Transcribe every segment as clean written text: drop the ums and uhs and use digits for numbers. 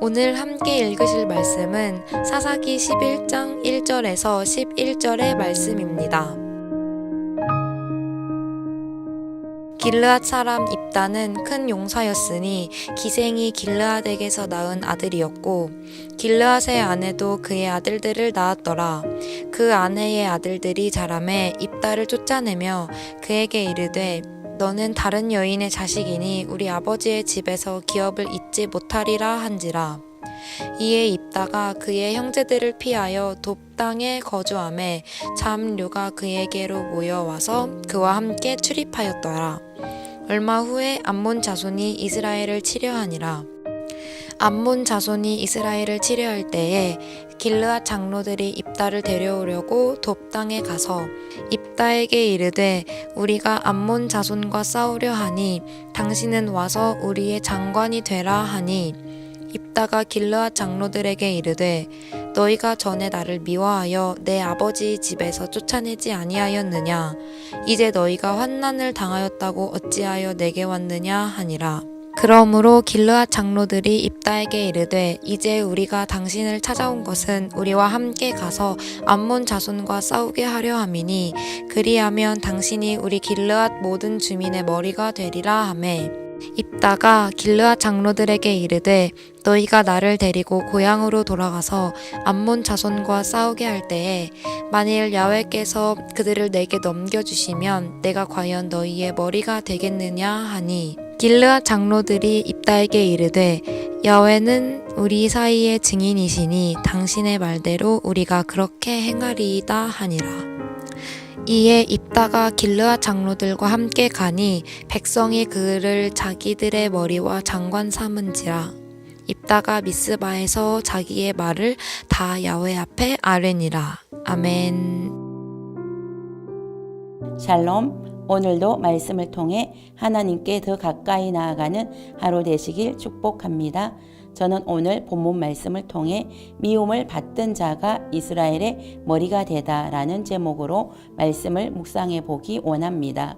오늘 함께 읽으실 말씀은 사사기 11장 1절에서 11절의 말씀입니다. 길르앗 사람 입다는 큰 용사였으니 기생이 길르앗에게서 낳은 아들이었고 길르앗의 아내도 그의 아들들을 낳았더라. 그 아내의 아들들이 자라매 입다를 쫓아내며 그에게 이르되 너는 다른 여인의 자식이니 우리 아버지의 집에서 기업을 잊지 못하리라 한지라. 이에 입다가 그의 형제들을 피하여 돕 땅에 거주하매 잡류가 그에게로 모여와서 그와 함께 출입하였더라. 얼마 후에 암몬 자손이 이스라엘을 치려하니라. 암몬 자손이 이스라엘을 치려할 때에 길르앗 장로들이 입다를 데려오려고 돕 땅에 가서 입다에게 이르되 우리가 암몬 자손과 싸우려 하니 당신은 와서 우리의 장관이 되라 하니 입다가 길르앗 장로들에게 이르되 너희가 전에 나를 미워하여 내 아버지 집에서 쫓아내지 아니하였느냐? 이제 너희가 환난을 당하였다고 어찌하여 내게 왔느냐 하니라. 그러므로 길르앗 장로들이 입다에게 이르되 이제 우리가 당신을 찾아온 것은 우리와 함께 가서 암몬 자손과 싸우게 하려 함이니 그리하면 당신이 우리 길르앗 모든 주민의 머리가 되리라 하매 입다가 길르앗 장로들에게 이르되 너희가 나를 데리고 고향으로 돌아가서 암몬 자손과 싸우게 할 때에 만일 야훼께서 그들을 내게 넘겨주시면 내가 과연 너희의 머리가 되겠느냐 하니 길르앗 장로들이 입다에게 이르되 야훼는 우리 사이의 증인이시니 당신의 말대로 우리가 그렇게 행하리이다 하니라. 이에 입다가 길르앗 장로들과 함께 가니 백성이 그를 자기들의 머리와 장관 삼은지라. 입다가 미스바에서 자기의 말을 다 야훼 앞에 아뢰니라. 아멘. 샬롬. 오늘도 말씀을 통해 하나님께 더 가까이 나아가는 하루 되시길 축복합니다. 저는 오늘 본문 말씀을 통해 미움을 받던 자가 이스라엘의 머리가 되다 라는 제목으로 말씀을 묵상해 보기 원합니다.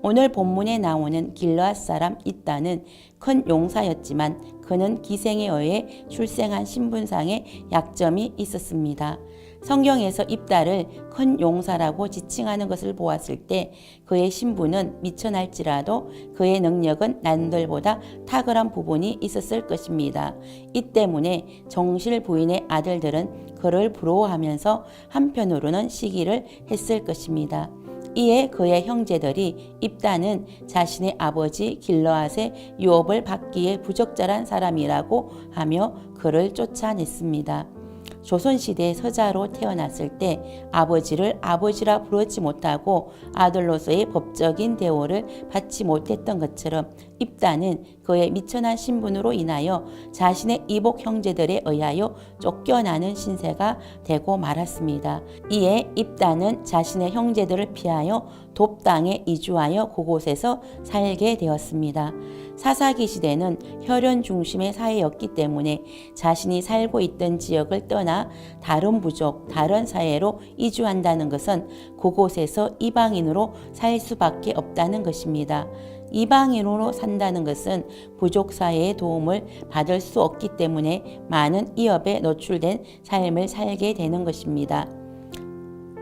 오늘 본문에 나오는 길르앗 사람 입다는 큰 용사였지만 그는 기생에 의해 출생한 신분상의 약점이 있었습니다. 성경에서 입다를 큰 용사라고 지칭하는 것을 보았을 때 그의 신분은 미천할지라도 그의 능력은 남들보다 탁월한 부분이 있었을 것입니다. 이 때문에 정실 부인의 아들들은 그를 부러워하면서 한편으로는 시기를 했을 것입니다. 이에 그의 형제들이 입다는 자신의 아버지 길르앗의 유업을 받기에 부적절한 사람이라고 하며 그를 쫓아냈습니다. 조선시대 서자로 태어났을 때 아버지를 아버지라 부르지 못하고 아들로서의 법적인 대우를 받지 못했던 것처럼 입다는 그의 미천한 신분으로 인하여 자신의 이복 형제들에 의하여 쫓겨나는 신세가 되고 말았습니다. 이에 입다는 자신의 형제들을 피하여 돕 땅에 이주하여 그곳에서 살게 되었습니다. 사사기 시대는 혈연 중심의 사회였기 때문에 자신이 살고 있던 지역을 떠나 다른 부족, 다른 사회로 이주한다는 것은 그곳에서 이방인으로 살 수밖에 없다는 것입니다. 이방인으로 산다는 것은 부족 사회의 도움을 받을 수 없기 때문에 많은 위협에 노출된 삶을 살게 되는 것입니다.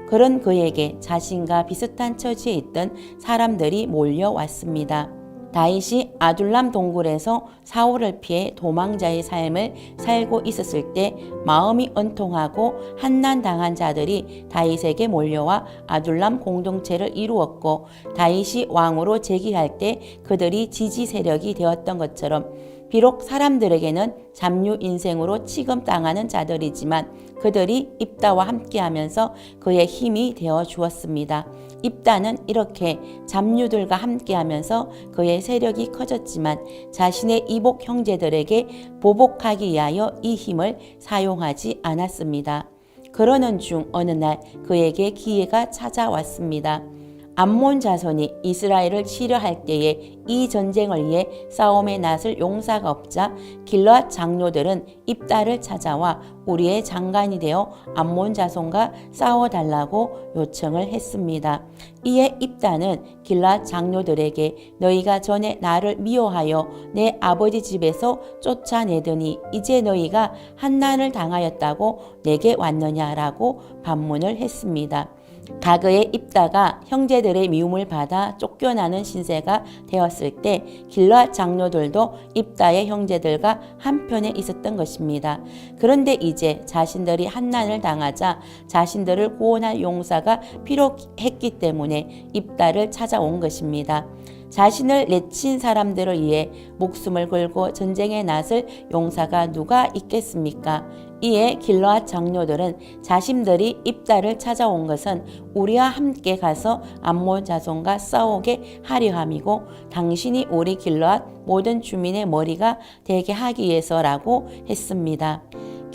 그런 그에게 자신과 비슷한 처지에 있던 사람들이 몰려왔습니다. 다윗이 아둘람 동굴에서 사울을 피해 도망자의 삶을 살고 있었을 때 마음이 은통하고 한난당한 자들이 다윗에게 몰려와 아둘람 공동체를 이루었고 다윗이 왕으로 즉위할 때 그들이 지지 세력이 되었던 것처럼 비록 사람들에게는 잡류 인생으로 취급당하는 자들이지만 그들이 입다와 함께하면서 그의 힘이 되어 주었습니다. 입다는 이렇게 잡류들과 함께하면서 그의 세력이 커졌지만 자신의 이복 형제들에게 보복하기 위하여 이 힘을 사용하지 않았습니다. 그러는 중 어느 날 그에게 기회가 찾아왔습니다. 암몬 자손이 이스라엘을 치려 할 때에 이 전쟁을 위해 싸움에 나설 용사가 없자 길르앗 장로들은 입다를 찾아와 우리의 장관이 되어 암몬 자손과 싸워달라고 요청을 했습니다. 이에 입다는 길르앗 장로들에게 너희가 전에 나를 미워하여 내 아버지 집에서 쫓아내더니 이제 너희가 한난을 당하였다고 내게 왔느냐라고 반문을 했습니다. 가그의 입다가 형제들의 미움을 받아 쫓겨나는 신세가 되었을 때 길르앗 장로들도 입다의 형제들과 한편에 있었던 것입니다. 그런데 이제 자신들이 한난을 당하자 자신들을 구원할 용사가 필요했기 때문에 입다를 찾아온 것입니다. 자신을 내친 사람들을 위해 목숨을 걸고 전쟁에 나설 용사가 누가 있겠습니까? 이에 길르앗 장로들은 자신들이 입다를 찾아온 것은 우리와 함께 가서 암몬 자손과 싸우게 하려 함이고 당신이 우리 길르앗 모든 주민의 머리가 되게 하기 위해서라고 했습니다.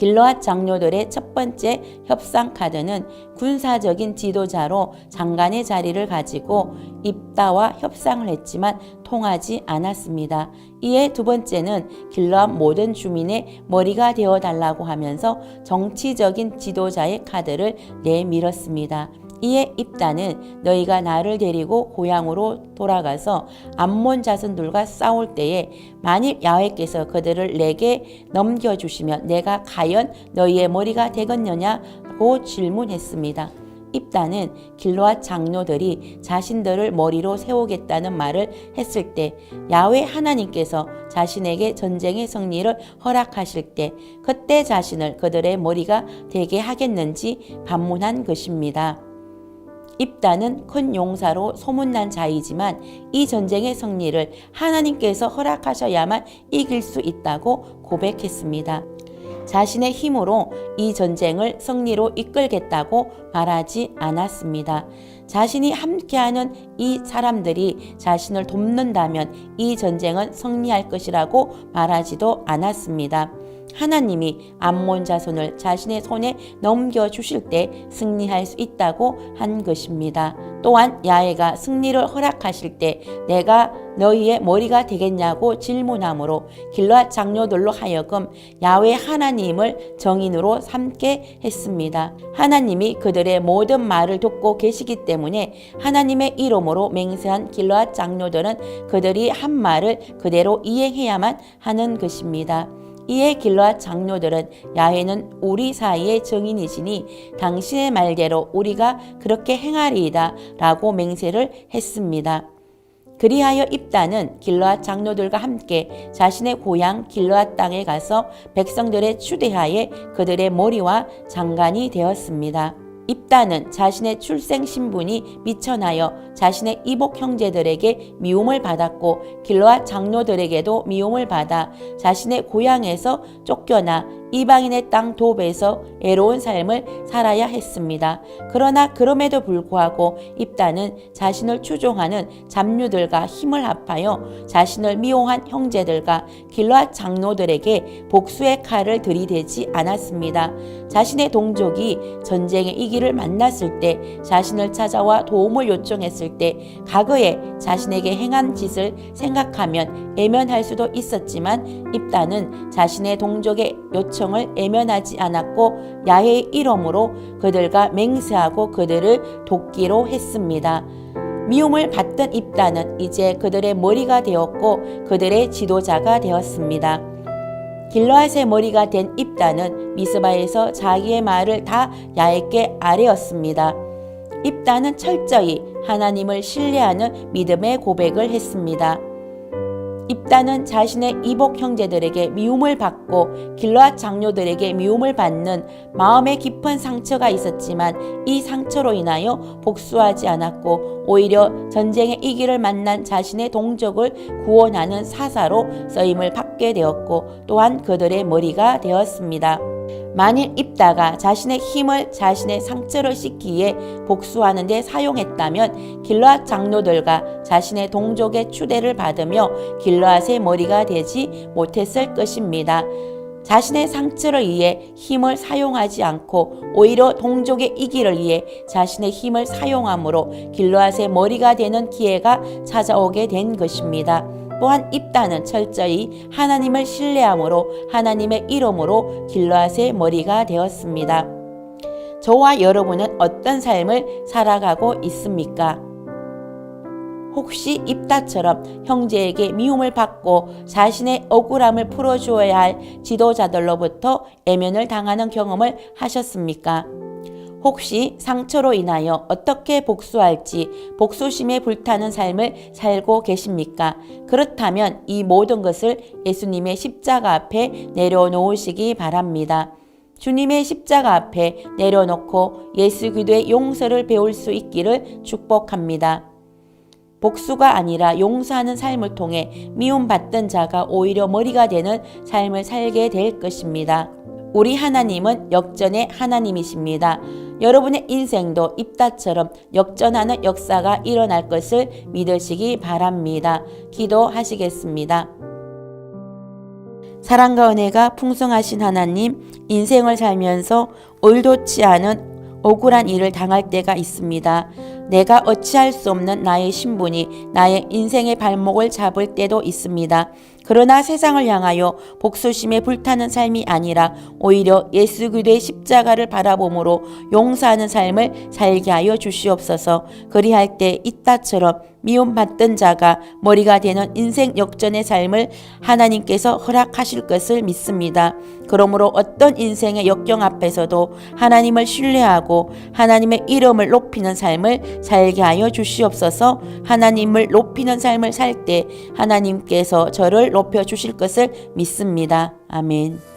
길르앗 장로들의 첫 번째 협상 카드는 군사적인 지도자로 장관의 자리를 가지고 입다와 협상을 했지만 통하지 않았습니다. 이에 두 번째는 길르앗 모든 주민의 머리가 되어달라고 하면서 정치적인 지도자의 카드를 내밀었습니다. 이에 입다는 너희가 나를 데리고 고향으로 돌아가서 암몬 자손들과 싸울 때에 만일 야훼께서 그들을 내게 넘겨주시면 내가 과연 너희의 머리가 되겠느냐고 질문했습니다. 입다는 길르앗 장로들이 자신들을 머리로 세우겠다는 말을 했을 때 야훼 하나님께서 자신에게 전쟁의 승리를 허락하실 때 그때 자신을 그들의 머리가 되게 하겠는지 반문한 것입니다. 입다는 큰 용사로 소문난 자이지만 이 전쟁의 승리를 하나님께서 허락하셔야만 이길 수 있다고 고백했습니다. 자신의 힘으로 이 전쟁을 승리로 이끌겠다고 말하지 않았습니다. 자신이 함께하는 이 사람들이 자신을 돕는다면 이 전쟁은 승리할 것이라고 말하지도 않았습니다. 하나님이 암몬 자손을 자신의 손에 넘겨주실 때 승리할 수 있다고 한 것입니다. 또한 야훼가 승리를 허락하실 때 내가 너희의 머리가 되겠냐고 질문하므로 길르앗 장로들로 하여금 야훼 하나님을 정인으로 삼게 했습니다. 하나님이 그들의 모든 말을 듣고 계시기 때문에 하나님의 이름으로 맹세한 길르앗 장로들은 그들이 한 말을 그대로 이행해야만 하는 것입니다. 이에 길르앗 장로들은 야훼는 우리 사이의 정인이시니 당신의 말대로 우리가 그렇게 행하리이다 라고 맹세를 했습니다. 그리하여 입다는 길르앗 장로들과 함께 자신의 고향 길르앗 땅에 가서 백성들의 추대하에 그들의 머리와 장관이 되었습니다. 입다는 자신의 출생 신분이 미천하여 자신의 이복 형제들에게 미움을 받았고 길르앗 장로들에게도 미움을 받아 자신의 고향에서 쫓겨나 이방인의 땅 도배에서 애로운 삶을 살아야 했습니다. 그러나 그럼에도 불구하고 입다는 자신을 추종하는 잡류들과 힘을 합하여 자신을 미워한 형제들과 길르앗 장로들에게 복수의 칼을 들이대지 않았습니다. 자신의 동족이 전쟁에 이기를 만났을 때 자신을 찾아와 도움을 요청했을 때 과거에 자신에게 행한 짓을 생각하면 애면할 수도 있었지만 입다는 자신의 동족의 요청을 애면하지 않았고 야훼의 이름으로 그들과 맹세하고 그들을 돕기로 했습니다. 미움을 받던 입다는 이제 그들의 머리가 되었고 그들의 지도자가 되었습니다. 길르앗의 머리가 된 입다는 미스바에서 자기의 말을 다 야훼께 아뢰었습니다. 입다는 철저히 하나님을 신뢰하는 믿음의 고백을 했습니다. 입다는 자신의 이복 형제들에게 미움을 받고 길르앗 장로들에게 미움을 받는 마음의 깊은 상처가 있었지만 이 상처로 인하여 복수하지 않았고 오히려 전쟁의 이기를 만난 자신의 동족을 구원하는 사사로 쓰임을 받게 되었고 또한 그들의 머리가 되었습니다. 만일 입다가 자신의 힘을 자신의 상처를 씻기에 복수하는 데 사용했다면 길르앗 장로들과 자신의 동족의 추대를 받으며 길르앗의 머리가 되지 못했을 것입니다. 자신의 상처를 위해 힘을 사용하지 않고 오히려 동족의 이기를 위해 자신의 힘을 사용함으로 길르앗의 머리가 되는 기회가 찾아오게 된 것입니다. 또한 입다는 철저히 하나님을 신뢰함으로 하나님의 이름으로 길르앗의 머리가 되었습니다. 저와 여러분은 어떤 삶을 살아가고 있습니까? 혹시 입다처럼 형제에게 미움을 받고 자신의 억울함을 풀어주어야 할 지도자들로부터 애면을 당하는 경험을 하셨습니까? 혹시 상처로 인하여 어떻게 복수할지 복수심에 불타는 삶을 살고 계십니까? 그렇다면 이 모든 것을 예수님의 십자가 앞에 내려놓으시기 바랍니다. 주님의 십자가 앞에 내려놓고 예수 그리스도의 용서를 배울 수 있기를 축복합니다. 복수가 아니라 용서하는 삶을 통해 미움받던 자가 오히려 머리가 되는 삶을 살게 될 것입니다. 우리 하나님은 역전의 하나님이십니다. 여러분의 인생도 입다처럼 역전하는 역사가 일어날 것을 믿으시기 바랍니다. 기도하시겠습니다. 사랑과 은혜가 풍성하신 하나님, 인생을 살면서 의도치 않은 억울한 일을 당할 때가 있습니다. 내가 어찌할 수 없는 나의 신분이 나의 인생의 발목을 잡을 때도 있습니다. 그러나 세상을 향하여 복수심에 불타는 삶이 아니라 오히려 예수 그리스도의 십자가를 바라봄으로 용서하는 삶을 살게 하여 주시옵소서. 그리할 때 이따처럼 미움받던 자가 머리가 되는 인생 역전의 삶을 하나님께서 허락하실 것을 믿습니다. 그러므로 어떤 인생의 역경 앞에서도 하나님을 신뢰하고 하나님의 이름을 높이는 삶을 살게 하여 주시옵소서. 하나님을 높이는 삶을 살 때 하나님께서 저를 높여 주실 것을 믿습니다. 아멘.